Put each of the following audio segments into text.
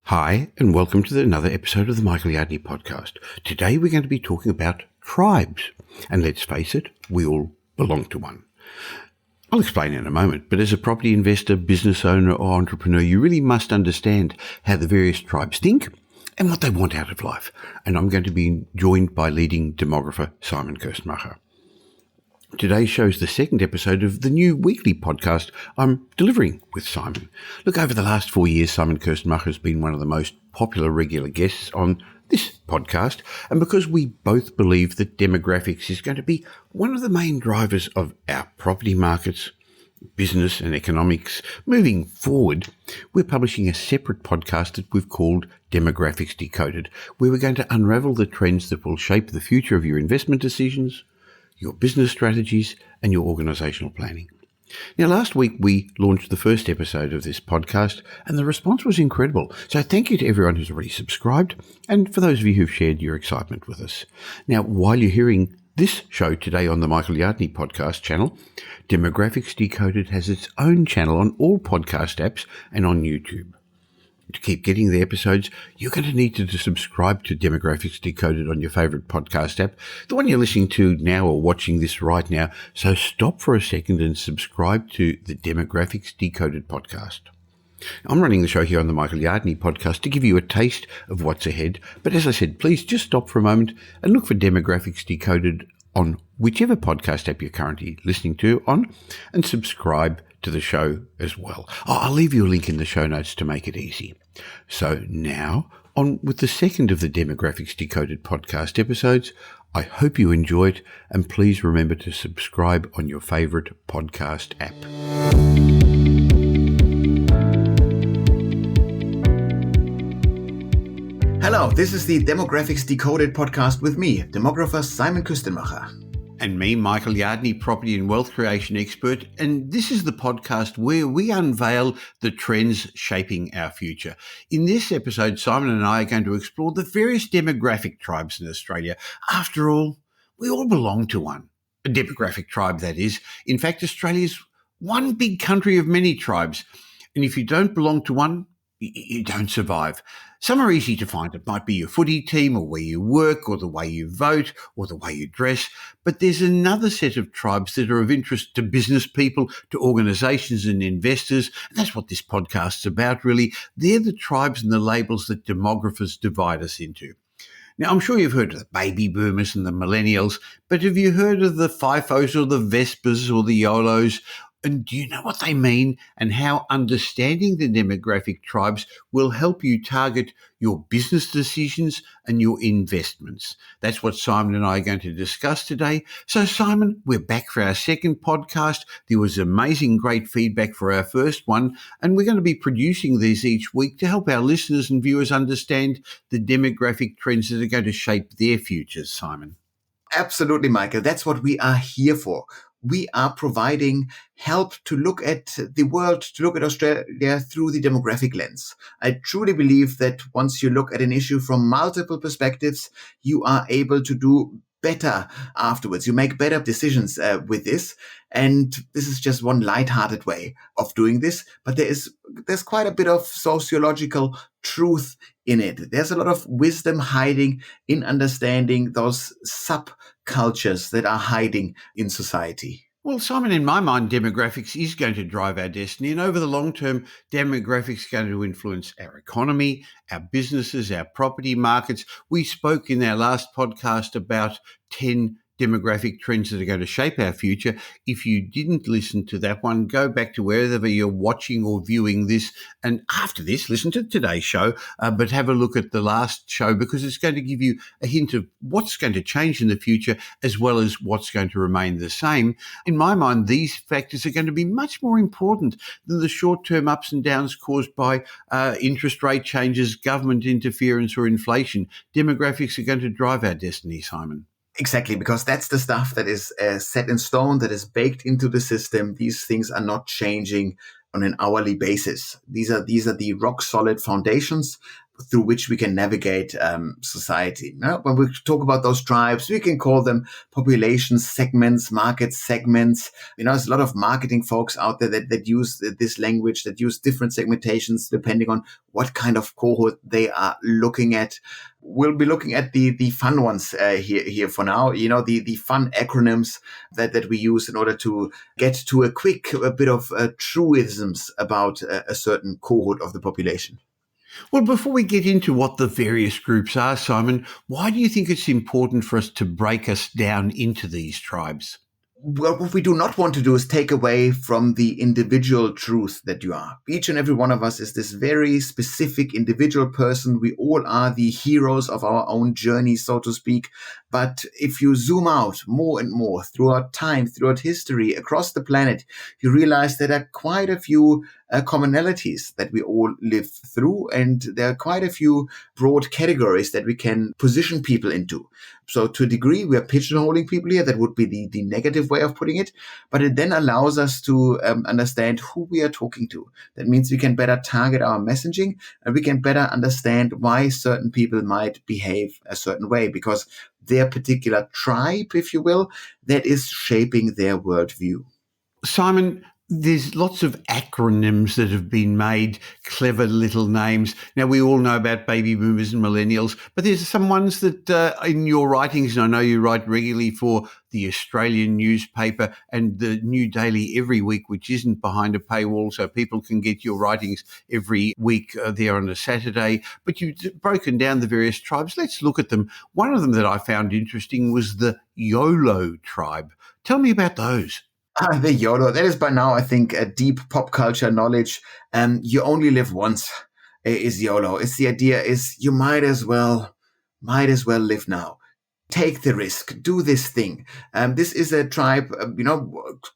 Hi, and welcome to another episode of the Michael Yardney podcast. Today we're going to be talking about tribes. And let's face it, we all belong to one. I'll explain in a moment, but as a property investor, business owner or entrepreneur, you really must understand how the various tribes think and what they want out of life. And I'm going to be joined by leading demographer Simon Kuestenmacher. Today shows the second episode of the new weekly podcast I'm delivering with Simon. Look, over the last 4 years, Simon Kuestenmacher has been one of the most popular regular guests on this podcast, and because we both believe that demographics is going to be one of the main drivers of our property markets, business and economics moving forward, we're publishing a separate podcast that we've called Demographics Decoded, where we're going to unravel the trends that will shape the future of your investment decisions, your business strategies, and your organisational planning. Now, last week we launched the first episode of this podcast, and the response was incredible. So thank you to everyone who's already subscribed, and for those of you who've shared your excitement with us. Now, while you're hearing this show today on the Michael Yardney podcast channel, Demographics Decoded has its own channel on all podcast apps and on YouTube. To keep getting the episodes, you're going to need to subscribe to Demographics Decoded on your favourite podcast app, the one you're listening to now or watching this right now. So stop for a second and subscribe to the Demographics Decoded podcast. I'm running the show here on the Michael Yardney podcast to give you a taste of what's ahead. But as I said, please just stop for a moment and look for Demographics Decoded on whichever podcast app you're currently listening to on, and subscribe to the show as well. I'll leave you a link in the show notes to make it easy. So now, on with the second of the Demographics Decoded podcast episodes. I hope you enjoy it, and please remember to subscribe on your favourite podcast app. Hello, this is the Demographics Decoded podcast with me, demographer Simon Kuestenmacher. And me, Michael Yardney, property and wealth creation expert. And this is the podcast where we unveil the trends shaping our future. In this episode, Simon and I are going to explore the various demographic tribes in Australia. After all, we all belong to one. A demographic tribe, that is. In fact, Australia is one big country of many tribes. And if you don't belong to one, you don't survive. Some are easy to find. It might be your footy team or where you work or the way you vote or the way you dress. But there's another set of tribes that are of interest to business people, to organisations and investors. And that's what this podcast's about, really. They're the tribes and the labels that demographers divide us into. Now, I'm sure you've heard of the baby boomers and the millennials, but have you heard of the FIFOs or the Vespers or the YOLOs? And do you know what they mean and how understanding the demographic tribes will help you target your business decisions and your investments? That's what Simon and I are going to discuss today. So, Simon, we're back for our second podcast. There was amazing, great feedback for our first one, and we're going to be producing these each week to help our listeners and viewers understand the demographic trends that are going to shape their futures, Simon. Absolutely, Michael. That's what we are here for. We are providing help to look at the world, to look at Australia through the demographic lens. I truly believe that once you look at an issue from multiple perspectives, you are able to do better afterwards. You make better decisions with this. And this is just one lighthearted way of doing this. But there's quite a bit of sociological truth in it. There's a lot of wisdom hiding in understanding those subcultures that are hiding in society. Well, Simon, in my mind, demographics is going to drive our destiny. And over the long term, demographics are going to influence our economy, our businesses, our property markets. We spoke in our last podcast about 10 demographic trends that are going to shape our future. If you didn't listen to that one, go back to wherever you're watching or viewing this. And after this, listen to today's show, but have a look at the last show because it's going to give you a hint of what's going to change in the future as well as what's going to remain the same. In my mind, these factors are going to be much more important than the short-term ups and downs caused by interest rate changes, government interference or inflation. Demographics are going to drive our destiny, Simon. Exactly, because that's the stuff that is set in stone, that is baked into the system. These things are not changing on an hourly basis. These are the rock solid foundations through which we can navigate society. Now, when we talk about those tribes, we can call them population segments, market segments. There's a lot of marketing folks out there that use this language, that use different segmentations depending on what kind of cohort they are looking at. We'll be looking at the fun ones here for now. The fun acronyms that we use in order to get to a bit of truisms about a certain cohort of the population. Well, before we get into what the various groups are, Simon, why do you think it's important for us to break us down into these tribes? Well, what we do not want to do is take away from the individual truth that you are. Each and every one of us is this very specific individual person. We all are the heroes of our own journey, so to speak. But if you zoom out more and more throughout time, throughout history, across the planet, you realize there are quite a few commonalities that we all live through. And there are quite a few broad categories that we can position people into. So to a degree, we are pigeonholing people here. That would be the negative way of putting it. But it then allows us to understand who we are talking to. That means we can better target our messaging and we can better understand why certain people might behave a certain way, because their particular tribe, if you will, that is shaping their worldview. Simon, there's lots of acronyms that have been made, clever little names. Now, we all know about baby boomers and millennials, but there's some ones that in your writings, and I know you write regularly for the Australian newspaper and the New Daily every week, which isn't behind a paywall, so people can get your writings every week there on a Saturday. But you've broken down the various tribes. Let's look at them. One of them that I found interesting was the YOLO tribe. Tell me about those. The YOLO, that is by now, I think, a deep pop culture knowledge. You only live once is YOLO. It's the idea is you might as well live now. Take the risk, do this thing. This is a tribe,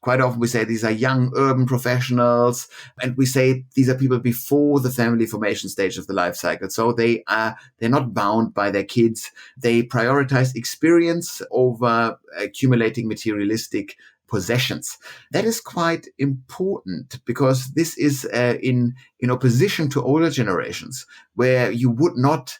quite often we say these are young urban professionals, and we say these are people before the family formation stage of the life cycle. So they're not bound by their kids. They prioritize experience over accumulating materialistic possessions. That is quite important because this is in opposition to older generations where you would not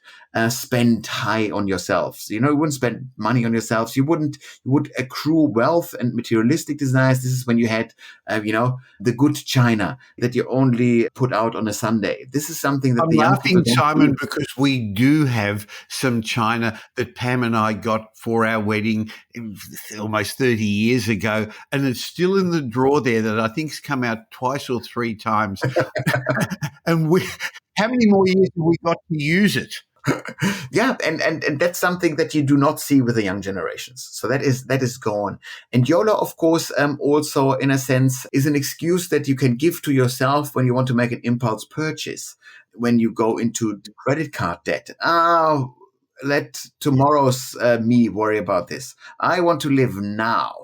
spend high on yourselves. You wouldn't spend money on yourselves. You would accrue wealth and materialistic desires. This is when you had, the good china that you only put out on a Sunday. This is something that I'm the young laughing, people don't Simon, do. because we do have some china that Pam and I got for our wedding almost 30 years ago, and it's still in the drawer there that I think's come out twice or three times. And how many more years have we got to use it? Yeah, and that's something that you do not see with the young generations. So that is gone. And YOLO, of course, also in a sense is an excuse that you can give to yourself when you want to make an impulse purchase. When you go into credit card debt, let tomorrow's me worry about this. I want to live now,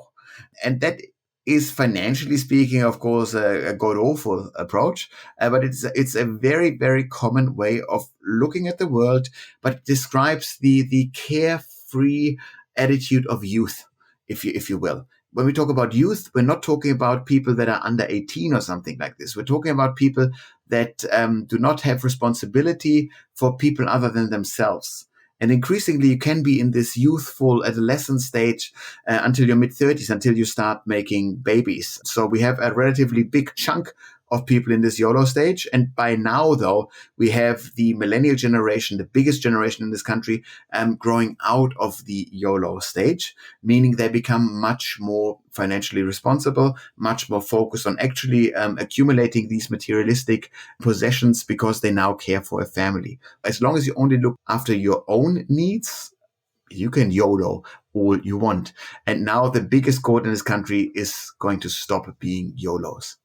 and that is financially speaking, of course, a god awful approach, but it's a very, very common way of looking at the world, but it describes the carefree attitude of youth, if you will. When we talk about youth, we're not talking about people that are under 18 or something like this. We're talking about people that do not have responsibility for people other than themselves. And increasingly, you can be in this youthful adolescent stage until your mid-30s, until you start making babies. So we have a relatively big chunk of people in this YOLO stage. And by now, though, we have the millennial generation, the biggest generation in this country, growing out of the YOLO stage, meaning they become much more financially responsible, much more focused on actually accumulating these materialistic possessions because they now care for a family. As long as you only look after your own needs, you can YOLO all you want. And now the biggest cohort in this country is going to stop being YOLOs.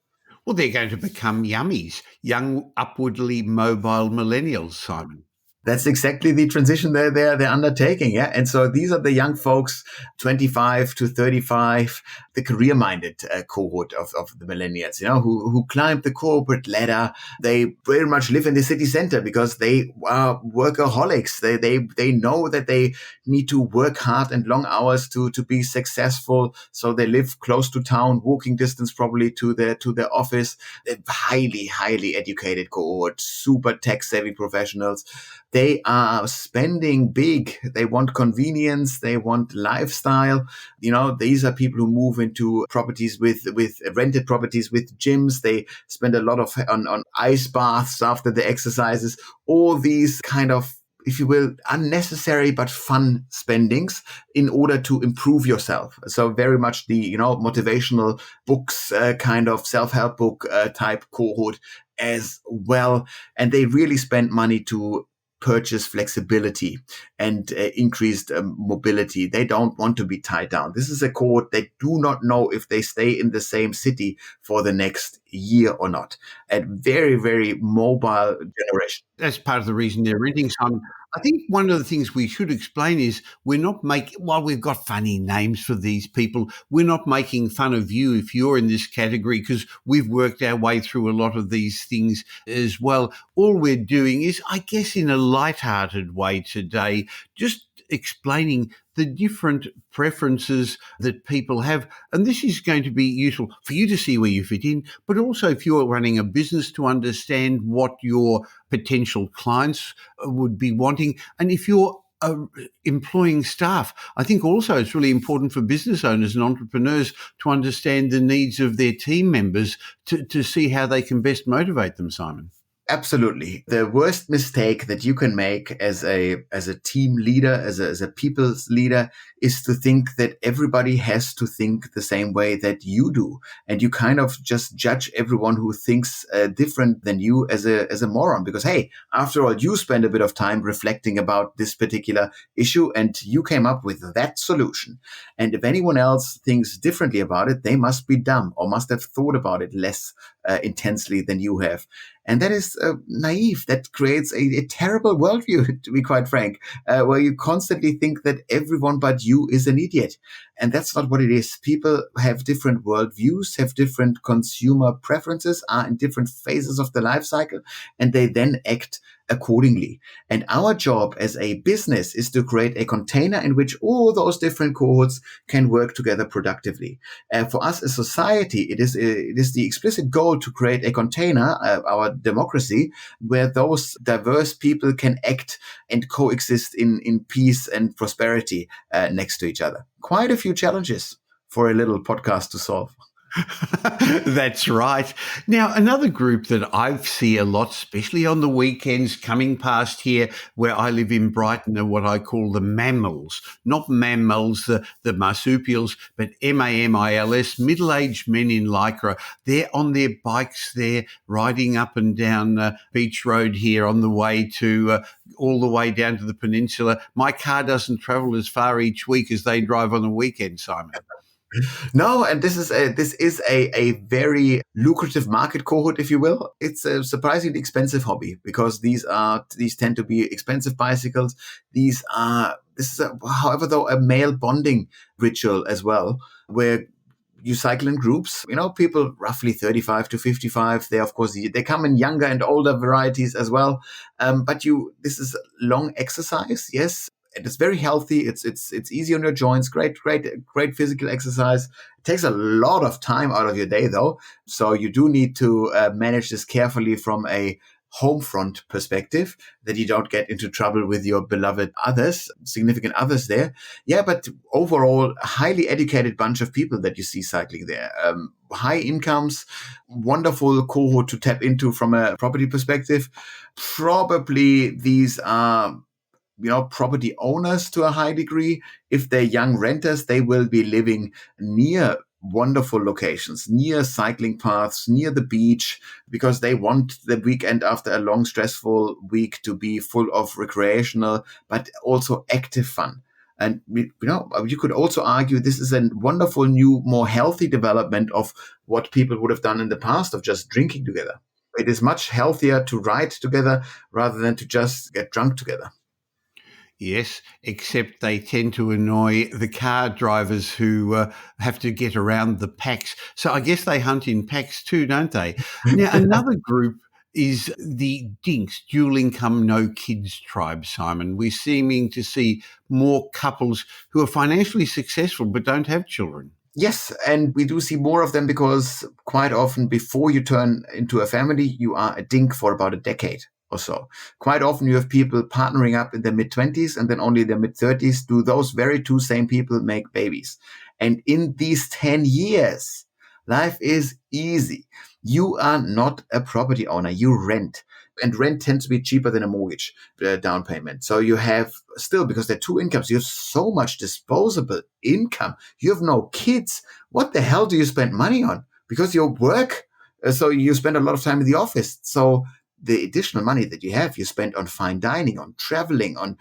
Well, they're going to become Yummies, young, upwardly mobile millennials, Simon. That's exactly the transition they're undertaking, yeah. And so these are the young folks, 25 to 35, the career-minded cohort of the millennials, who climbed the corporate ladder. They very much live in the city center because they are workaholics. They know that they need to work hard and long hours to be successful. So they live close to town, walking distance probably to their office. They're highly educated cohort, super tech-savvy professionals. They are spending big. They want convenience. They want lifestyle. These are people who move into properties with rented properties with gyms. They spend a lot on ice baths after the exercises. All these kind of, if you will, unnecessary but fun spendings in order to improve yourself. So very much the, motivational books, kind of self-help book type cohort as well. And they really spend money to purchase flexibility and increased mobility. They don't want to be tied down. This is a cohort that do not know if they stay in the same city for the next year or not. A very, very mobile generation. That's part of the reason they're renting. Simon, I think one of the things we should explain is we're not while we've got funny names for these people, we're not making fun of you if you're in this category, because we've worked our way through a lot of these things as well. All we're doing is, I guess, in a light-hearted way today, just explaining the different preferences that people have. And this is going to be useful for you to see where you fit in, but also if you're running a business to understand what your potential clients would be wanting. And if you're employing staff, I think also it's really important for business owners and entrepreneurs to understand the needs of their team members to see how they can best motivate them, Simon. Absolutely. The worst mistake that you can make as a team leader, as a people's leader, is to think that everybody has to think the same way that you do. And you kind of just judge everyone who thinks different than you as a moron. Because, hey, after all, you spend a bit of time reflecting about this particular issue and you came up with that solution. And if anyone else thinks differently about it, they must be dumb or must have thought about it less intensely than you have. And that is naive. That creates a terrible worldview, to be quite frank, where you constantly think that everyone but you is an idiot. And that's not what it is. People have different worldviews, have different consumer preferences, are in different phases of the life cycle, and they then act accordingly. And our job as a business is to create a container in which all those different cohorts can work together productively. For us as society, it is the explicit goal to create a container, our democracy, where those diverse people can act and coexist in peace and prosperity next to each other. Quite a few challenges for a little podcast to solve. That's right. Now, another group that I see a lot, especially on the weekends coming past here where I live in Brighton, are what I call the mammals. Not mammals, the marsupials, but MAMILS, middle-aged men in lycra. They're on their bikes, they're riding up and down Beach Road here on the way to all the way down to the peninsula. My car doesn't travel as far each week as they drive on the weekend, Simon. No, and this is a very lucrative market cohort, if you will. It's a surprisingly expensive hobby because these tend to be expensive bicycles. This is however, though, a male bonding ritual as well, where you cycle in groups, people roughly 35 to 55. They come in younger and older varieties as well. But this is long exercise. Yes. And it's very healthy. It's easy on your joints. Great physical exercise. It takes a lot of time out of your day, though. So you do need to manage this carefully from a home front perspective, that you don't get into trouble with your beloved others, significant others there. Yeah, but overall, a highly educated bunch of people that you see cycling there. High incomes, wonderful cohort to tap into from a property perspective. Probably these are property owners to a high degree. If they're young renters, they will be living near wonderful locations, near cycling paths, near the beach, because they want the weekend after a long, stressful week to be full of recreational, but also active fun. And, you could also argue this is a wonderful new, more healthy development of what people would have done in the past of just drinking together. It is much healthier to ride together rather than to just get drunk together. Yes, except they tend to annoy the car drivers who have to get around the packs. So I guess they hunt in packs too, don't they? Now, another group is the DINKs, dual income, no kids tribe, Simon. We're seeming to see more couples who are financially successful but don't have children. Yes, and we do see more of them because quite often before you turn into a family, you are a DINK for about a decade or so. Quite often you have people partnering up in their mid-20s, and then only in their mid-30s do those very two same people make babies. And in these 10 years, life is easy. You are not a property owner, you rent. And rent tends to be cheaper than a mortgage down payment. So you have still, because they're two incomes, you have so much disposable income. You have no kids. What the hell do you spend money on? Because you work. So you spend a lot of time in the office. So the additional money that you have, you spend on fine dining, on traveling, on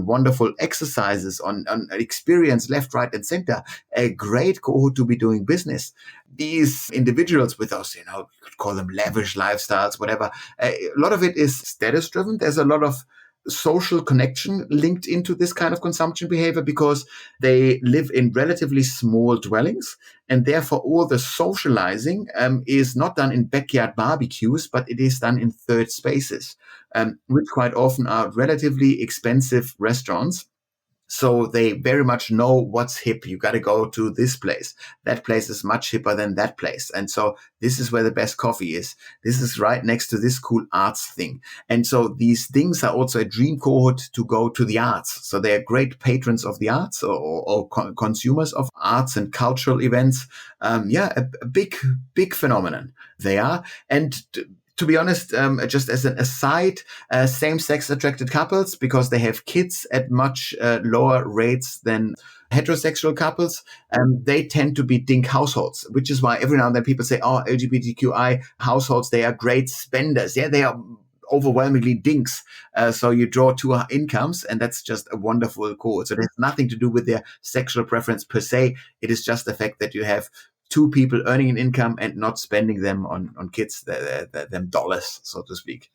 wonderful exercises, on experience left, right, and center. A great cohort to be doing business. These individuals with us, you could call them lavish lifestyles, whatever. A lot of it is status driven. There's a lot of social connection linked into this kind of consumption behavior because they live in relatively small dwellings, and therefore all the socializing is not done in backyard barbecues, but it is done in third spaces, which quite often are relatively expensive restaurants. So they very much know what's hip. You got to go to this place. That place is much hipper than that place. And so this is where the best coffee is. This is right next to this cool arts thing. And so these things are also a dream cohort to go to the arts. So they are great patrons of the arts or consumers of arts and cultural events. A big phenomenon they are. And to be honest, just as an aside, same-sex attracted couples, because they have kids at much lower rates than heterosexual couples, they tend to be DINK households, which is why every now and then people say, oh, LGBTQI households, they are great spenders. Yeah, they are overwhelmingly DINKs. So you draw two incomes, and that's just a wonderful cohort. So it has nothing to do with their sexual preference per se. It is just the fact that you have two people earning an income and not spending them on kids, them dollars, so to speak.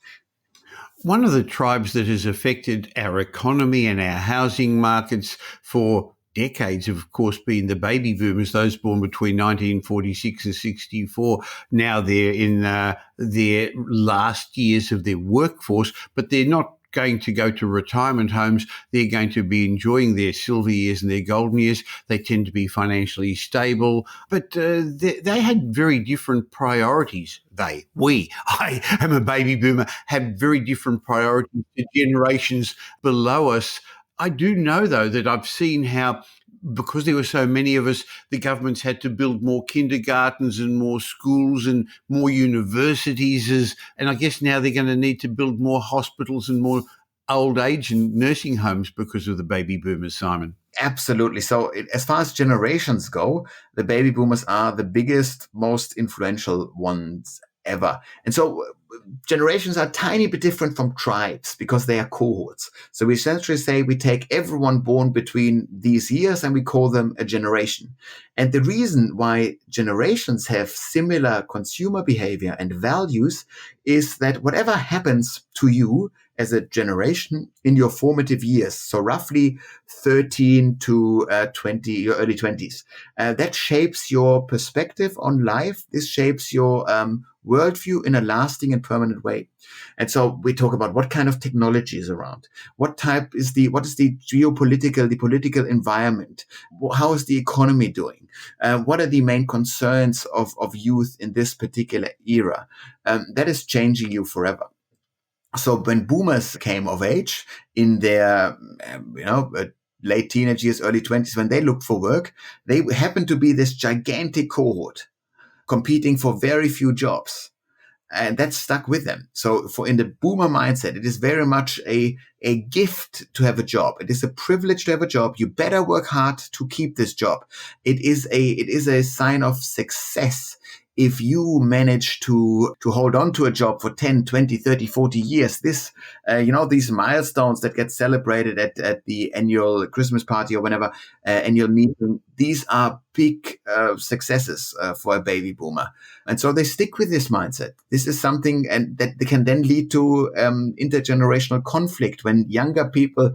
One of the tribes that has affected our economy and our housing markets for decades have, of course, been the baby boomers, those born between 1946 and 64. Now they're in their last years of their workforce, but they're not going to go to retirement homes. They're going to be enjoying their silver years and their golden years. They tend to be financially stable, but they had very different priorities. I am a baby boomer, have very different priorities to generations below us. I do know, though, that I've seen how, because there were so many of us, the governments had to build more kindergartens and more schools and more universities. And I guess now they're going to need to build more hospitals and more old age and nursing homes because of the baby boomers, Simon. Absolutely. So as far as generations go, the baby boomers are the biggest, most influential ones ever. And so generations are a tiny bit different from tribes because they are cohorts. So we essentially say we take everyone born between these years and we call them a generation. And the reason why generations have similar consumer behavior and values is that whatever happens to you as a generation in your formative years, so roughly 13 to 20, your early 20s, that shapes your perspective on life. This shapes your worldview in a lasting and permanent way. And so we talk about what kind of technology is around, what is the geopolitical, the political environment, how is the economy doing, what are the main concerns of youth in this particular era. That is changing you forever. So when boomers came of age in their, late teenage years, early 20s, when they looked for work, they happened to be this gigantic cohort competing for very few jobs. And that stuck with them. So in the boomer mindset, it is very much a gift to have a job. It is a privilege to have a job. You better work hard to keep this job. It is a sign of success if you manage to hold on to a job for 10, 20, 30, 40 years. This, these milestones that get celebrated at the annual Christmas party or whenever, annual meeting, these are big successes for a baby boomer. And so they stick with this mindset. This is something and that can then lead to intergenerational conflict when younger people,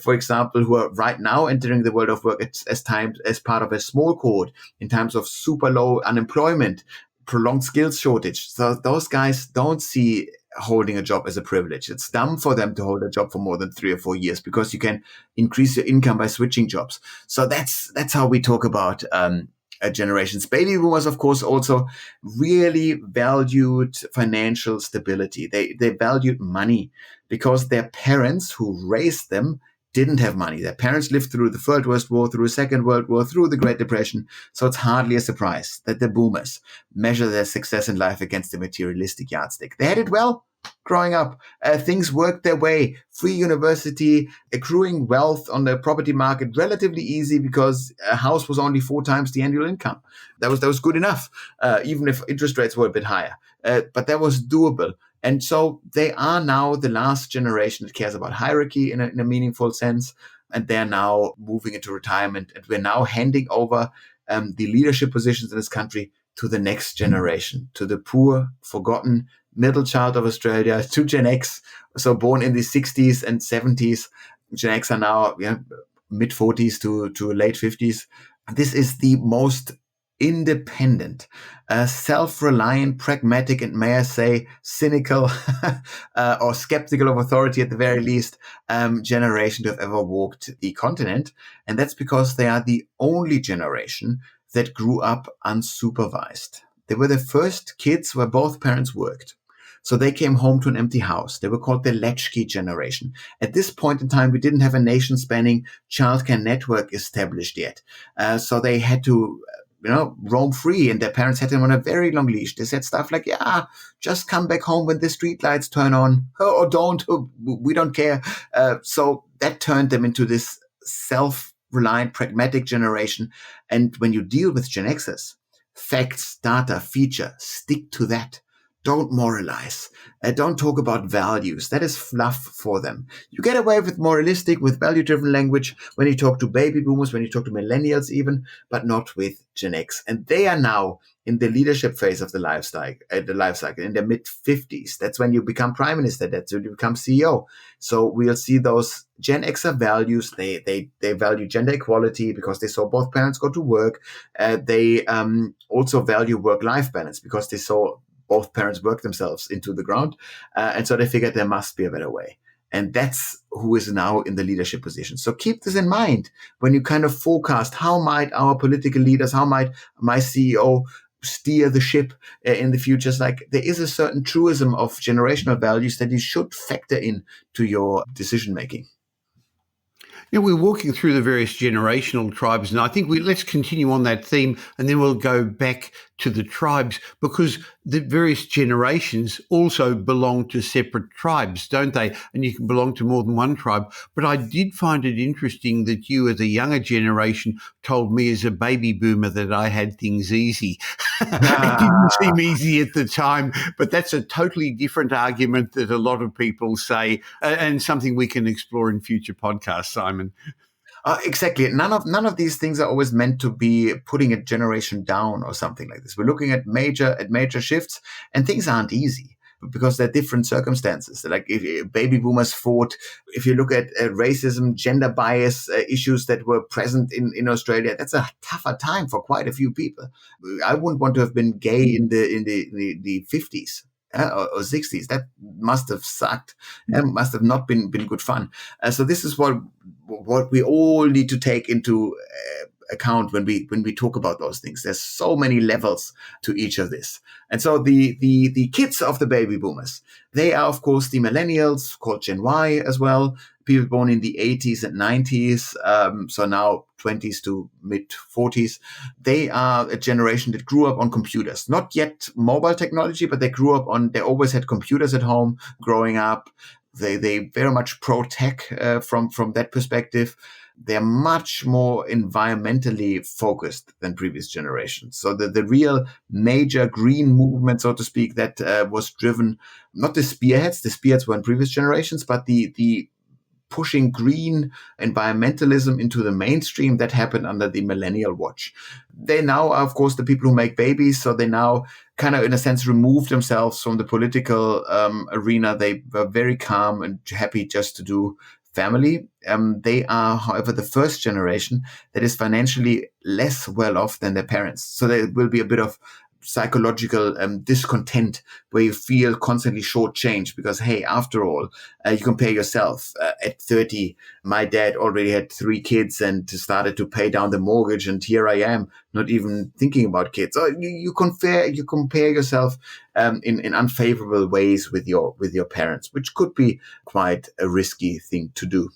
for example, who are right now entering the world of work as part of a small cohort in times of super low unemployment, prolonged skills shortage. So those guys don't see holding a job as a privilege. It's dumb for them to hold a job for more than 3 or 4 years because you can increase your income by switching jobs. So that's how we talk about generations. Baby boomers, of course, also really valued financial stability. They valued money because their parents who raised them didn't have money. Their parents lived through the First World War, through the Second World War, through the Great Depression. So it's hardly a surprise that the boomers measure their success in life against the materialistic yardstick. They had it well growing up. Things worked their way. Free university, accruing wealth on the property market, relatively easy because a house was only 4 times the annual income. That was good enough, even if interest rates were a bit higher. But that was doable. And so they are now the last generation that cares about hierarchy in a meaningful sense. And they're now moving into retirement. And we're now handing over the leadership positions in this country to the next generation, to the poor, forgotten middle child of Australia, to Gen X. So born in the 60s and 70s. Gen X are now mid 40s to late 50s. This is the most independent, self-reliant, pragmatic, and may I say cynical or skeptical of authority at the very least generation to have ever walked the continent. And that's because they are the only generation that grew up unsupervised. They were the first kids where both parents worked. So they came home to an empty house. They were called the latchkey generation. At this point in time, we didn't have a nation-spanning childcare network established yet. So they had to roam free, and their parents had them on a very long leash. They said stuff like, just come back home when the street lights turn on, or don't, we don't care. So that turned them into this self-reliant, pragmatic generation. And when you deal with Gen Xers, facts, data, feature, stick to that. Don't moralize. Don't talk about values. That is fluff for them. You get away with moralistic, with value-driven language when you talk to baby boomers, when you talk to millennials even, but not with Gen X. And they are now in the leadership phase of the life cycle, in their mid-50s. That's when you become prime minister. That's when you become CEO. So we'll see those Gen Xer values. They value gender equality because they saw both parents go to work. They also value work-life balance because they saw both parents work themselves into the ground. And so they figured there must be a better way. And that's who is now in the leadership position. So keep this in mind when you kind of forecast how might our political leaders, how might my CEO steer the ship in the future. It's like there is a certain truism of generational values that you should factor in to your decision making. We're walking through the various generational tribes, and I think let's continue on that theme, and then we'll go back to the tribes, because the various generations also belong to separate tribes, don't they? And you can belong to more than one tribe. But I did find it interesting that you, as a younger generation, told me as a baby boomer that I had things easy. It didn't seem easy at the time, but that's a totally different argument that a lot of people say, and something we can explore in future podcasts, Simon. Exactly. None of these things are always meant to be putting a generation down or something like this. We're looking at major shifts, and things aren't easy because they're different circumstances. Like if baby boomers fought, if you look at racism, gender bias issues that were present in Australia, that's a tougher time for quite a few people. I wouldn't want to have been gay in the 50s. Or 60s. That must have sucked. Must have not been good fun. So this is what we all need to take into account when we talk about those things. There's so many levels to each of this. And so the kids of the baby boomers, they are of course the millennials, called Gen Y as well. People born in the 80s and 90s, so now 20s to mid 40s. They are a generation that grew up on computers. Not yet mobile technology, but they always had computers at home growing up. They very much pro-tech from that perspective. They're much more environmentally focused than previous generations. So the real major green movement, so to speak, that was driven, not the spearheads were in previous generations, but the pushing green environmentalism into the mainstream. That happened under the Millennial watch. They now are, of course, the people who make babies. So they now kind of, in a sense, remove themselves from the political arena. They were very calm and happy just to do family. They are, however, the first generation that is financially less well off than their parents. So there will be a bit of psychological discontent where you feel constantly shortchanged because, hey, after all, you compare yourself. At 30, my dad already had 3 kids and started to pay down the mortgage, and here I am, not even thinking about kids. So you compare yourself in unfavorable ways with your parents, which could be quite a risky thing to do.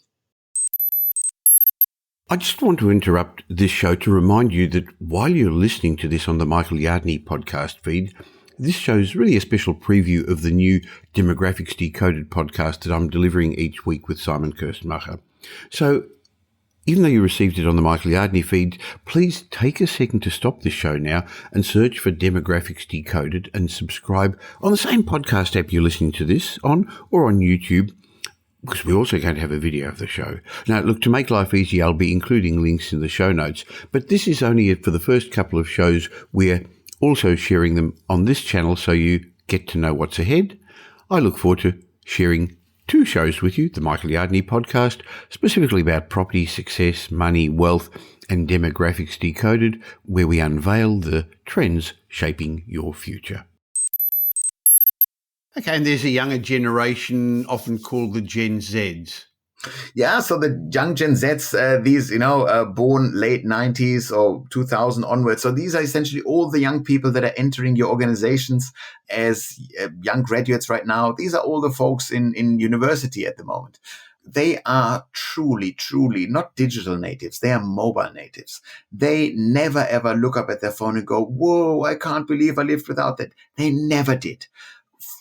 I just want to interrupt this show to remind you that while you're listening to this on the Michael Yardney podcast feed, this show is really a special preview of the new Demographics Decoded podcast that I'm delivering each week with Simon Kuestenmacher. So even though you received it on the Michael Yardney feed, please take a second to stop this show now and search for Demographics Decoded and subscribe on the same podcast app you're listening to this on or on YouTube, because we're also going to have a video of the show. Now, look, to make life easy, I'll be including links in the show notes, but this is only for the first couple of shows. We're also sharing them on this channel so you get to know what's ahead. I look forward to sharing 2 shows with you, the Michael Yardney podcast, specifically about property, success, money, wealth, and Demographics Decoded, where we unveil the trends shaping your future. Okay, and there's a younger generation, often called the Gen Zs. Yeah, so the young Gen Zs, these, born late 90s or 2000 onwards. So these are essentially all the young people that are entering your organizations as young graduates right now. These are all the folks in university at the moment. They are truly, truly not digital natives. They are mobile natives. They never, ever look up at their phone and go, whoa, I can't believe I lived without that. They never did.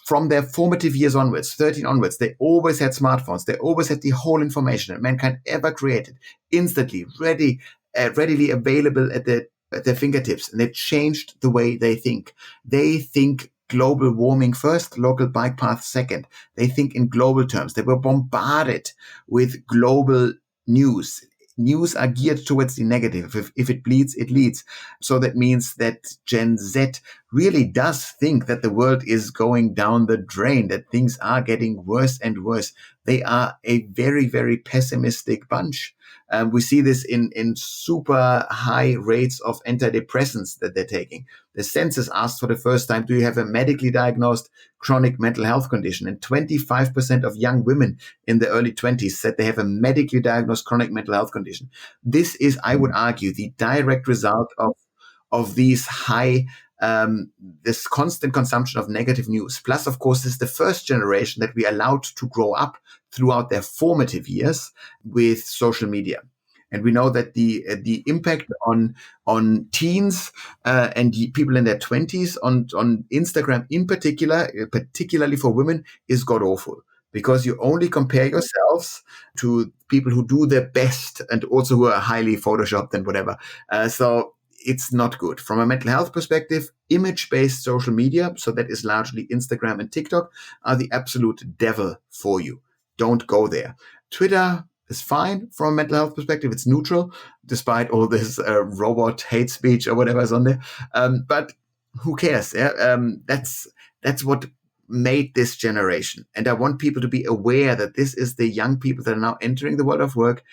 From their formative years onwards, 13 onwards, they always had smartphones. They always had the whole information that mankind ever created, instantly, readily available at their fingertips. And they changed the way they think. They think global warming first, local bike path second. They think in global terms. They were bombarded with global news. News are geared towards the negative. If it bleeds, it leads. So that means that Gen Z really does think that the world is going down the drain, that things are getting worse and worse. They are a very, very pessimistic bunch. We see this in super high rates of antidepressants that they're taking. The census asked for the first time, do you have a medically diagnosed chronic mental health condition? And 25% of young women in the early 20s said they have a medically diagnosed chronic mental health condition. This is, I would argue, the direct result of these high this constant consumption of negative news. Plus, of course, this is the first generation that we allowed to grow up throughout their formative years with social media. And we know that the impact on teens and people in their 20s on Instagram in particular, particularly for women, is god awful. Because you only compare yourselves to people who do their best and also who are highly photoshopped and whatever. So it's not good. From a mental health perspective, image-based social media, so that is largely Instagram and TikTok, are the absolute devil for you. Don't go there. Twitter is fine from a mental health perspective. It's neutral, despite all this robot hate speech or whatever is on there. But who cares? Yeah? That's what made this generation. And I want people to be aware that this is the young people that are now entering the world of work.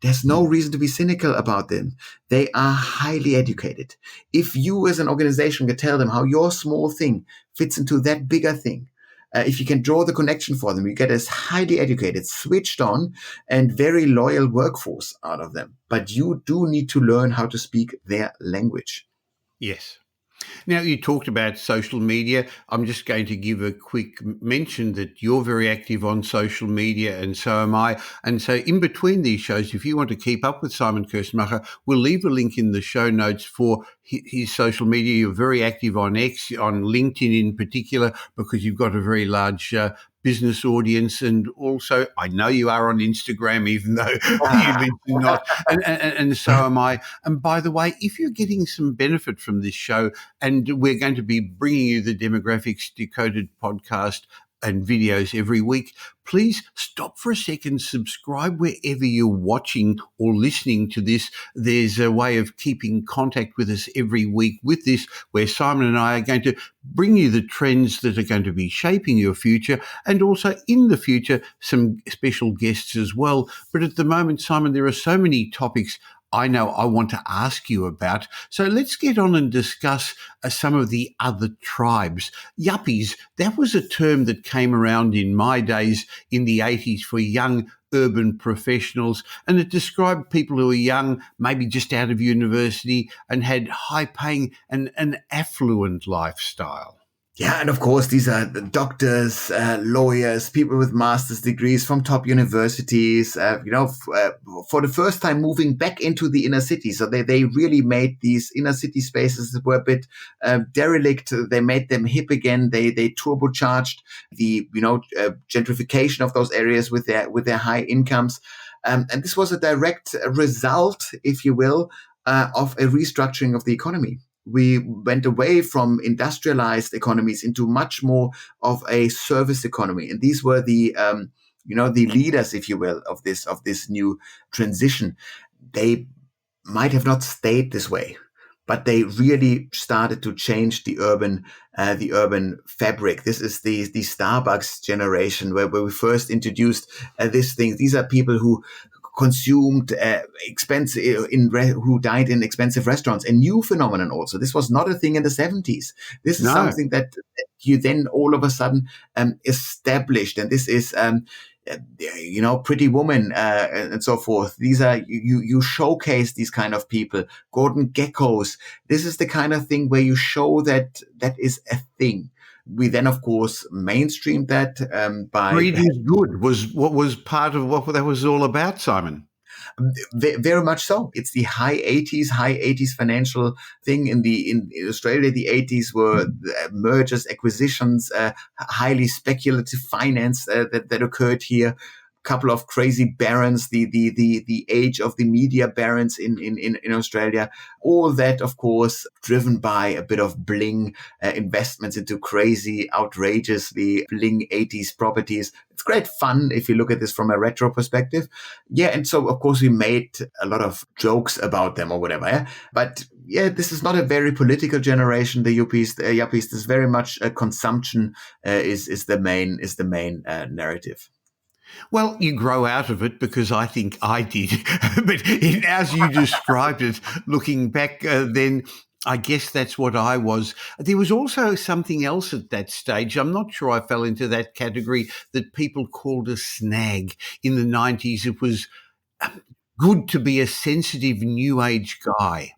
There's no reason to be cynical about them. They are highly educated. If you as an organization can tell them how your small thing fits into that bigger thing, if you can draw the connection for them, you get a highly educated, switched on, and very loyal workforce out of them. But you do need to learn how to speak their language. Yes. Now, you talked about social media. I'm just going to give a quick mention that you're very active on social media, and so am I. And so in between these shows, if you want to keep up with Simon Kuestenmacher, we'll leave a link in the show notes for his social media. You're very active on X, on LinkedIn in particular, because you've got a very large business audience, and also I know you are on Instagram, even though you mentioned not, and so am I. And by the way, if you're getting some benefit from this show, and we're going to be bringing you the Demographics Decoded podcast and videos every week. Please stop for a second, subscribe wherever you're watching or listening to this. There's a way of keeping contact with us every week with this, where Simon and I are going to bring you the trends that are going to be shaping your future, and also in the future, some special guests as well. But at the moment, Simon, there are so many topics I know I want to ask you about. So let's get on and discuss some of the other tribes. Yuppies, that was a term that came around in my days in the 80s for young urban professionals, and it described people who were young, maybe just out of university, and had high-paying and an affluent lifestyle. Yeah, and of course, these are the doctors, lawyers, people with master's degrees from top universities, for the first time moving back into the inner city. So they really made these inner city spaces that were a bit derelict. They made them hip again. They turbocharged the, gentrification of those areas with their high incomes. And this was a direct result, if you will, of a restructuring of the economy. We went away from industrialized economies into much more of a service economy. And these were the leaders, if you will, of this new transition. They might have not stayed this way, but they really started to change the urban fabric. This is the Starbucks generation where we first introduced this thing. These are people who consumed who dined in expensive restaurants. A new phenomenon also. This was not a thing in the 70s. This is something that you then all of a sudden established. And this is, Pretty Woman and so forth. These are, you showcase these kind of people. Gordon Geckos. This is the kind of thing where you show that is a thing. We then, of course, mainstreamed that by... Greed is good was what was part of what that was all about, Simon. Very much so. It's the high 80s financial thing. In Australia, the 80s were mergers, acquisitions, highly speculative finance that occurred here. Couple of crazy barons, the age of the media barons in Australia. All that, of course, driven by a bit of bling, investments into crazy, outrageously bling 80s properties. It's great fun if you look at this from a retro perspective. Yeah, and so, of course, we made a lot of jokes about them or whatever. Yeah? But yeah, this is not a very political generation, the Yuppies. This is very much a consumption is the main narrative. Well, you grow out of it because I think I did. But as you described it, looking back, then I guess that's what I was. There was also something else at that stage. I'm not sure I fell into that category that people called a snag. In the 90s, it was good to be a sensitive new age guy.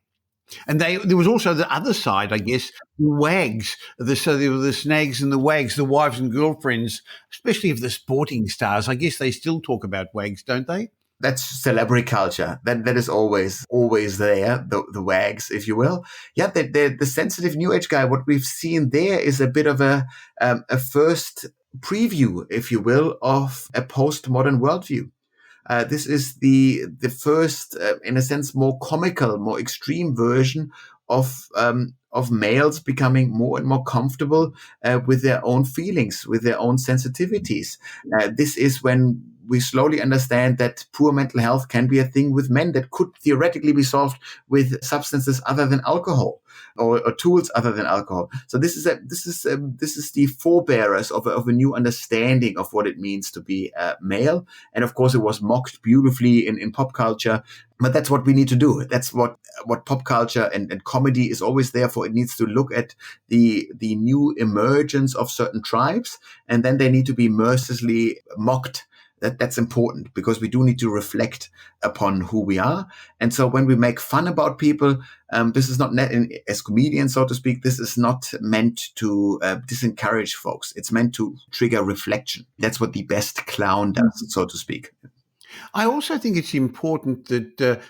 And there was also the other side, I guess, the wags. So there were the snags and the wags, the wives and girlfriends, especially of the sporting stars. I guess they still talk about wags, don't they? That's celebrity culture. That is always there, the wags, if you will. Yeah, the sensitive new age guy, what we've seen there is a bit of a first preview, if you will, of a postmodern worldview. This is the first, in a sense, more comical, more extreme version of males becoming more and more comfortable with their own feelings, with their own sensitivities. This is when we slowly understand that poor mental health can be a thing with men that could theoretically be solved with substances other than alcohol or tools other than alcohol. So this is the forebearers of a new understanding of what it means to be male. And of course, it was mocked beautifully in pop culture. But that's what we need to do. That's what pop culture and comedy is always there for. It needs to look at the new emergence of certain tribes, and then they need to be mercilessly mocked. That's important because we do need to reflect upon who we are. And so when we make fun about people, this is not as comedians, so to speak. This is not meant to disencourage folks. It's meant to trigger reflection. That's what the best clown does, so to speak. I also think it's important that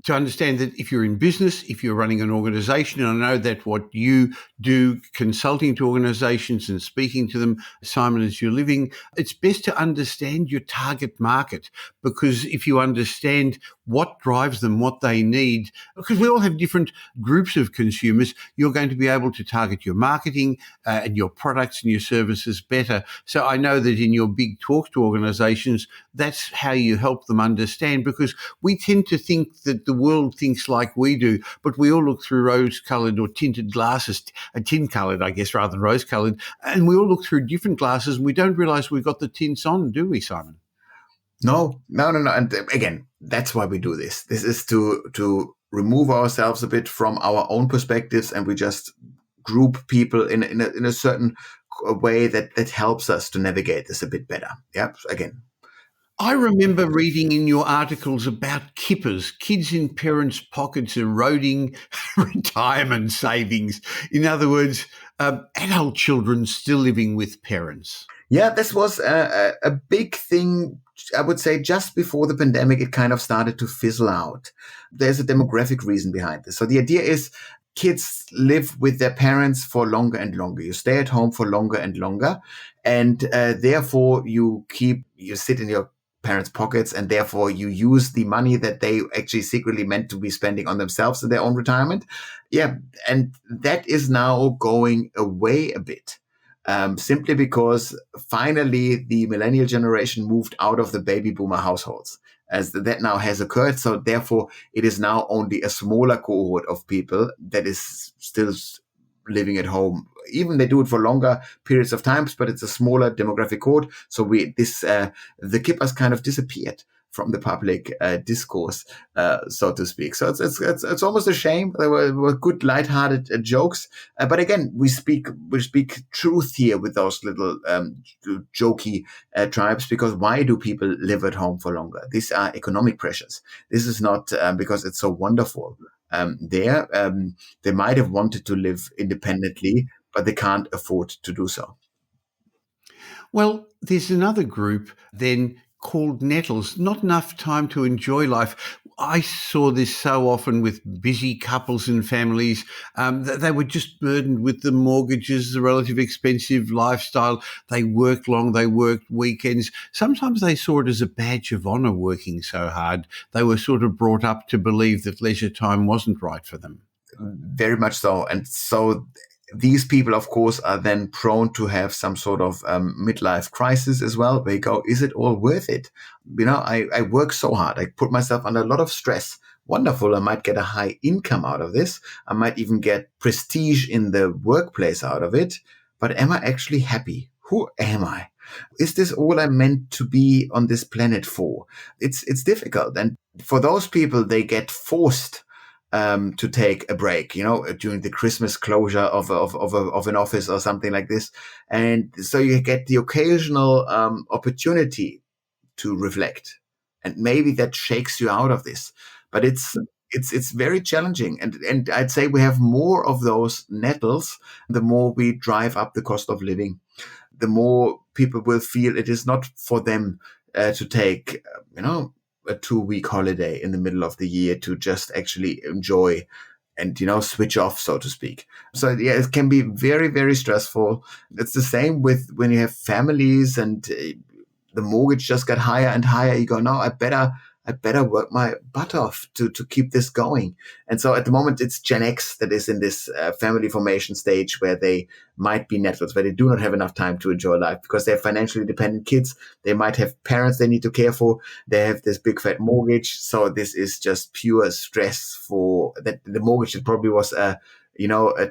to understand that if you're in business, if you're running an organisation, and I know that what you do, consulting to organisations and speaking to them, Simon, as you're living, it's best to understand your target market, because if you understand what drives them, what they need, because we all have different groups of consumers, you're going to be able to target your marketing and your products and your services better. So I know that in your big talks to organisations, that's how you help them understand, because we tend to think that the world thinks like we do, but we all look through rose-coloured or tinted glasses, tin-coloured, I guess, rather than rose-coloured, and we all look through different glasses, and we don't realise we've got the tints on, do we, Simon? No. And again, that's why we do this. This is to remove ourselves a bit from our own perspectives, and we just group people in a certain way that helps us to navigate this a bit better. Yeah, again. I remember reading in your articles about Kippers, kids in parents' pockets eroding retirement savings. In other words, adult children still living with parents. Yeah, this was a big thing. I would say just before the pandemic, it kind of started to fizzle out. There's a demographic reason behind this. So the idea is kids live with their parents for longer and longer. You stay at home for longer and longer. And therefore, you sit in your parents' pockets, and therefore you use the money that they actually secretly meant to be spending on themselves in their own retirement. Yeah, and that is now going away a bit. Simply because finally the millennial generation moved out of the baby boomer households, as that now has occurred. So therefore, it is now only a smaller cohort of people that is still living at home. Even they do it for longer periods of times, but it's a smaller demographic cohort. So the Kippers kind of disappeared from the public discourse, so to speak. So it's almost a shame. There were good, lighthearted jokes, but again, we speak truth here with those little jokey tribes. Because why do people live at home for longer? These are economic pressures. This is not because it's so wonderful. They might have wanted to live independently, but they can't afford to do so. Well, there's another group then called Nettles, not enough time to enjoy life. I saw this so often with busy couples and families. They were just burdened with the mortgages, the relative expensive lifestyle. They worked long, they worked weekends. Sometimes they saw it as a badge of honour working so hard. They were sort of brought up to believe that leisure time wasn't right for them. Very much so. And so these people, of course, are then prone to have some sort of midlife crisis as well. They go, is it all worth it? I work so hard. I put myself under a lot of stress. Wonderful. I might get a high income out of this. I might even get prestige in the workplace out of it. But am I actually happy? Who am I? Is this all I'm meant to be on this planet for? It's difficult. And for those people, they get forced to take a break, during the Christmas closure of an office or something like this. And so you get the occasional opportunity to reflect, and maybe that shakes you out of this. But it's very challenging. And I'd say we have more of those nettles, the more we drive up the cost of living, the more people will feel it is not for them to take, a 2-week holiday in the middle of the year to just actually enjoy and, switch off, so to speak. So yeah, it can be very, very stressful. It's the same with when you have families and the mortgage just got higher and higher. You go, no, I better work my butt off to keep this going. And so at the moment, it's Gen X that is in this family formation stage where they might be nettles, where they do not have enough time to enjoy life because they're financially dependent kids. They might have parents they need to care for. They have this big fat mortgage. So this is just pure stress for that. The mortgage that probably was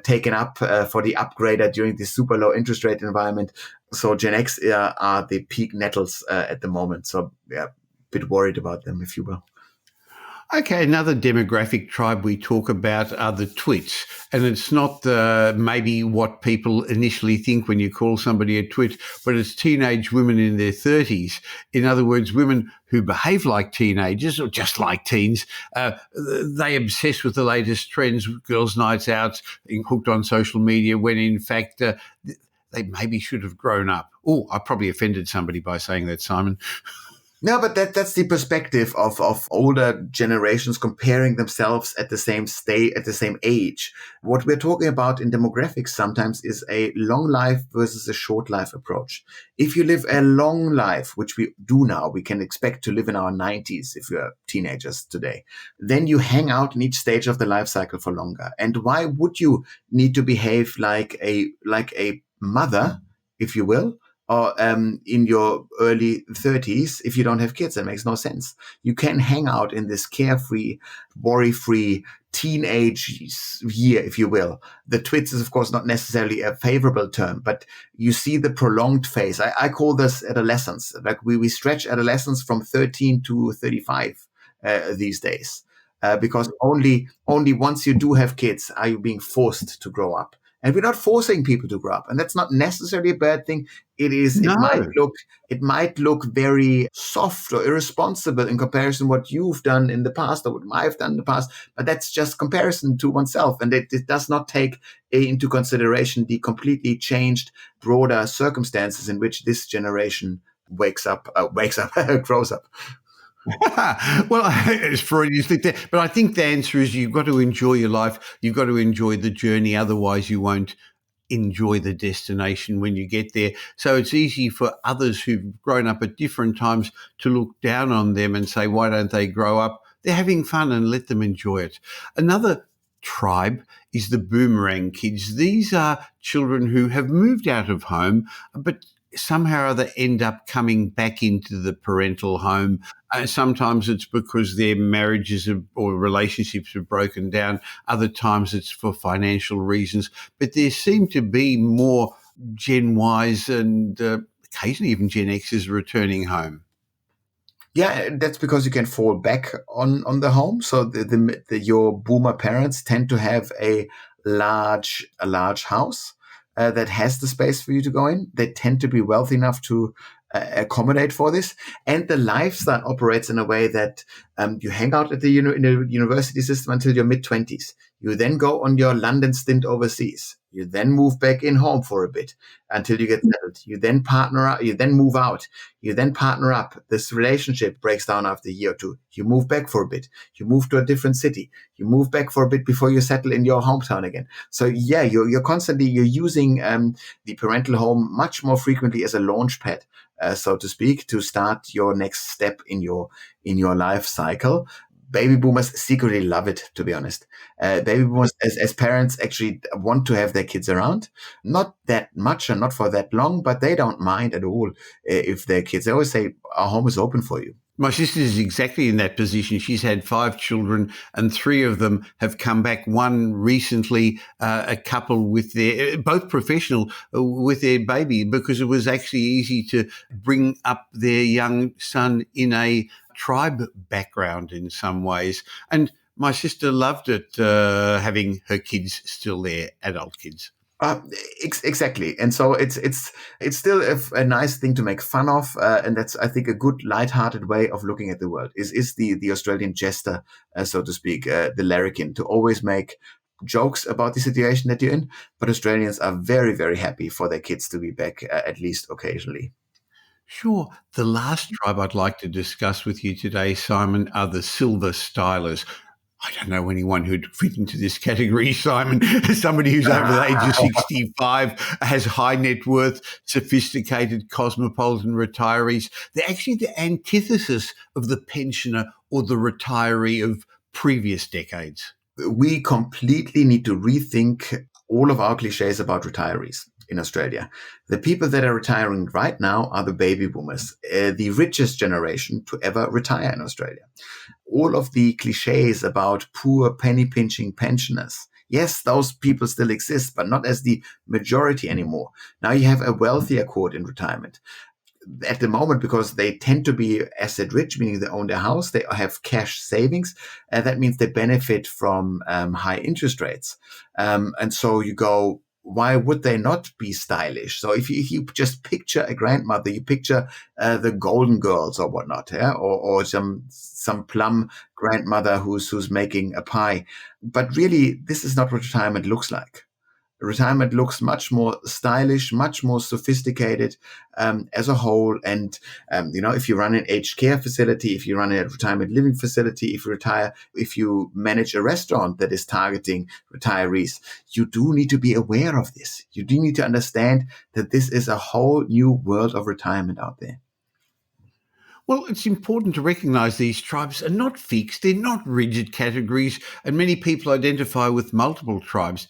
taken up for the upgrader during this super low interest rate environment. So Gen X are the peak nettles at the moment. So yeah, bit worried about them, if you will. Okay, another demographic tribe we talk about are the Twits. And it's not maybe what people initially think when you call somebody a twit, but it's teenage women in their 30s. In other words, women who behave like teenagers or just like teens. They obsess with the latest trends, girls' nights out, hooked on social media, when in fact they maybe should have grown up. Oh, I probably offended somebody by saying that, Simon. No, but that's the perspective of older generations comparing themselves at the same state, at the same age. What we're talking about in demographics sometimes is a long life versus a short life approach. If you live a long life, which we do now, we can expect to live in our 90s if you're teenagers today, then you hang out in each stage of the life cycle for longer. And why would you need to behave like a mother, if you will, or in your early 30s if you don't have kids? That makes no sense. You can hang out in this carefree, worry-free teenage year, if you will. The twits is, of course, not necessarily a favorable term, but you see the prolonged phase. I call this adolescence. Like we stretch adolescence from 13 to 35 these days. Because only once you do have kids are you being forced to grow up. And we're not forcing people to grow up. And that's not necessarily a bad thing. No. It might look very soft or irresponsible in comparison to what you've done in the past or what I've done in the past. But that's just comparison to oneself. And it does not take into consideration the completely changed, broader circumstances in which this generation grows up. Well, it's Freudian slip there. But I think the answer is you've got to enjoy your life. You've got to enjoy the journey. Otherwise, you won't enjoy the destination when you get there. So it's easy for others who've grown up at different times to look down on them and say, why don't they grow up? They're having fun and let them enjoy it. Another tribe is the Boomerang kids. These are children who have moved out of home, but somehow or other end up coming back into the parental home. Sometimes it's because their marriages or relationships have broken down. Other times it's for financial reasons. But there seem to be more Gen Ys and occasionally even Gen Xs returning home. Yeah, that's because you can fall back on the home. So your boomer parents tend to have a large house that has the space for you to go in. They tend to be wealthy enough to accommodate for this. And the lifestyle operates in a way that you hang out at in the university system until your mid-20s. You then go on your London stint overseas. You then move back in home for a bit until you get settled. You then partner up. You then move out. You then partner up. This relationship breaks down after a year or two. You move back for a bit. You move to a different city. You move back for a bit before you settle in your hometown again. So yeah, you're constantly using the parental home much more frequently as a launch pad, so to speak, to start your next step in your life cycle. Baby boomers secretly love it, to be honest. Baby boomers, as parents, actually want to have their kids around. Not that much and not for that long, but they don't mind at all if their kids. They always say, our home is open for you. My sister is exactly in that position. She's had 5 children and 3 of them have come back. One recently, a couple with both professional, with their baby, because it was actually easy to bring up their young son in a tribe background in some ways. And my sister loved it, having her kids still there, adult kids. Exactly, and so it's still a nice thing to make fun of, and that's, I think, a good light-hearted way of looking at the world. Is the Australian jester, so to speak, the larrikin, to always make jokes about the situation that you're in. But Australians are very, very happy for their kids to be back, at least occasionally. Sure. The last tribe I'd like to discuss with you today, Simon, are the silver stylers. I don't know anyone who'd fit into this category, Simon. Somebody who's over the age of 65, has high net worth, sophisticated, cosmopolitan retirees. They're actually the antithesis of the pensioner or the retiree of previous decades. We completely need to rethink all of our cliches about retirees in Australia. The people that are retiring right now are the baby boomers, the richest generation to ever retire in Australia. All of the cliches about poor penny pinching pensioners. Yes, those people still exist, but not as the majority anymore. Now you have a wealthier cohort in retirement. At the moment, because they tend to be asset rich, meaning they own their house, they have cash savings. That means they benefit from high interest rates. And so you go, why would they not be stylish? So if you just picture a grandmother, you picture the Golden Girls or whatnot, yeah? or some plum grandmother who's making a pie. But really, this is not what retirement looks like. retirement looks much more stylish, much more sophisticated as a whole. And, if you run an aged care facility, if you run a retirement living facility, if you manage a restaurant that is targeting retirees, you do need to be aware of this. You do need to understand that this is a whole new world of retirement out there. Well, it's important to recognise these tribes are not fixed, they're not rigid categories, and many people identify with multiple tribes.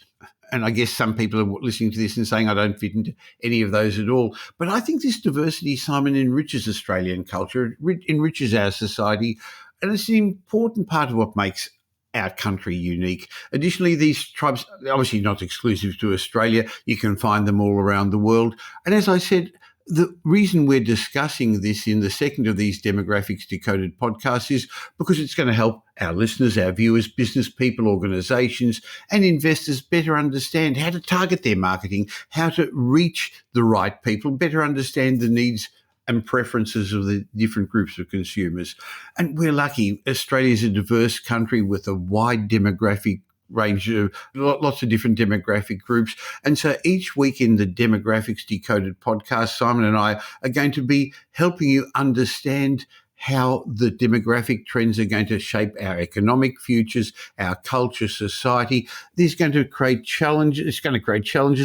And I guess some people are listening to this and saying, I don't fit into any of those at all. But I think this diversity, Simon, enriches Australian culture, it enriches our society, and it's an important part of what makes our country unique. Additionally, these tribes are obviously not exclusive to Australia. You can find them all around the world. And as I said, the reason we're discussing this in the second of these Demographics Decoded podcasts is because it's going to help our listeners, our viewers, business people, organisations and investors better understand how to target their marketing, how to reach the right people, better understand the needs and preferences of the different groups of consumers. And we're lucky. Australia is a diverse country with a wide demographic range of lots of different demographic groups. And so each week in the Demographics Decoded podcast, Simon and I are going to be helping you understand how the demographic trends are going to shape our economic futures, our culture, society. It's going to create challenges,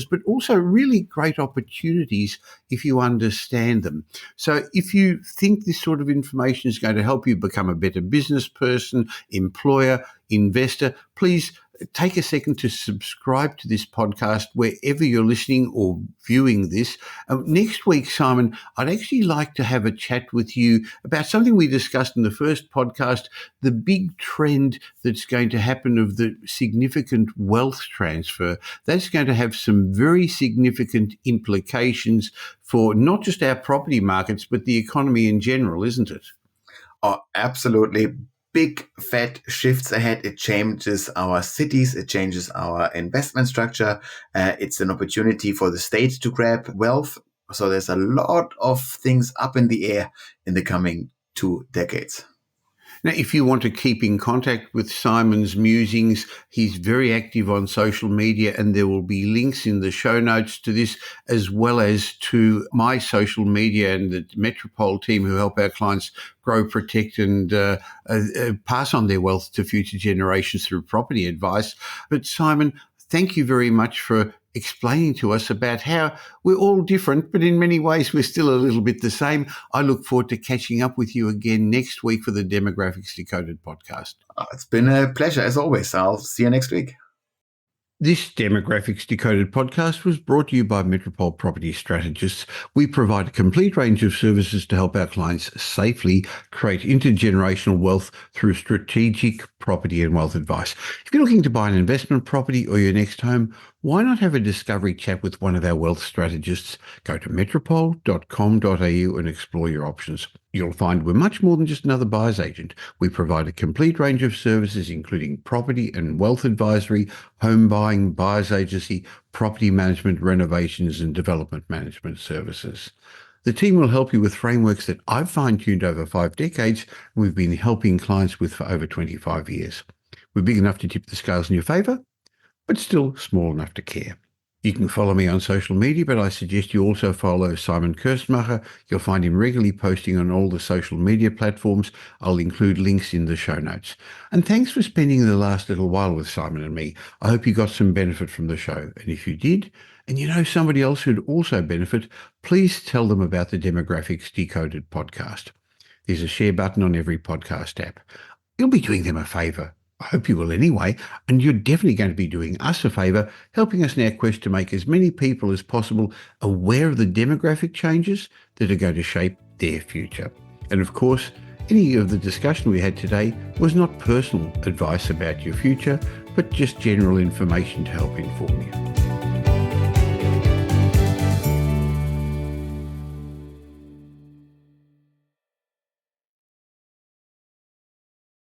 but also really great opportunities if you understand them. So if you think this sort of information is going to help you become a better business person, employer, investor, please take a second to subscribe to this podcast wherever you're listening or viewing this. Next week, Simon, I'd actually like to have a chat with you about something we discussed in the first podcast, the big trend that's going to happen of the significant wealth transfer. That's going to have some very significant implications for not just our property markets, but the economy in general, isn't it? Oh, absolutely. Big fat shifts ahead. It changes our cities. It changes our investment structure. It's an opportunity for the state to grab wealth. So there's a lot of things up in the air in the coming 2 decades. Now, if you want to keep in contact with Simon's musings, he's very active on social media, and there will be links in the show notes to this, as well as to my social media and the Metropole team who help our clients grow, protect and pass on their wealth to future generations through property advice. But Simon, thank you very much for explaining to us about how we're all different, but in many ways we're still a little bit the same. I look forward to catching up with you again next week for the Demographics Decoded podcast. It's been a pleasure as always. I'll see you next week. This Demographics Decoded podcast was brought to you by Metropole Property Strategists. We provide a complete range of services to help our clients safely create intergenerational wealth through strategic property and wealth advice. If you're looking to buy an investment property or your next home, why not have a discovery chat with one of our wealth strategists? Go to metropole.com.au and explore your options. You'll find we're much more than just another buyer's agent. We provide a complete range of services, including property and wealth advisory, home buying, buyer's agency, property management, renovations, and development management services. The team will help you with frameworks that I've fine-tuned over 5 decades, and we've been helping clients with for over 25 years. We're big enough to tip the scales in your favour, but still small enough to care. You can follow me on social media, but I suggest you also follow Simon Kuestenmacher. You'll find him regularly posting on all the social media platforms. I'll include links in the show notes. And thanks for spending the last little while with Simon and me. I hope you got some benefit from the show. And if you did, and you know somebody else who'd also benefit, please tell them about the Demographics Decoded podcast. There's a share button on every podcast app. You'll be doing them a favour. I hope you will anyway, and you're definitely going to be doing us a favour, helping us in our quest to make as many people as possible aware of the demographic changes that are going to shape their future. And of course, any of the discussion we had today was not personal advice about your future, but just general information to help inform you.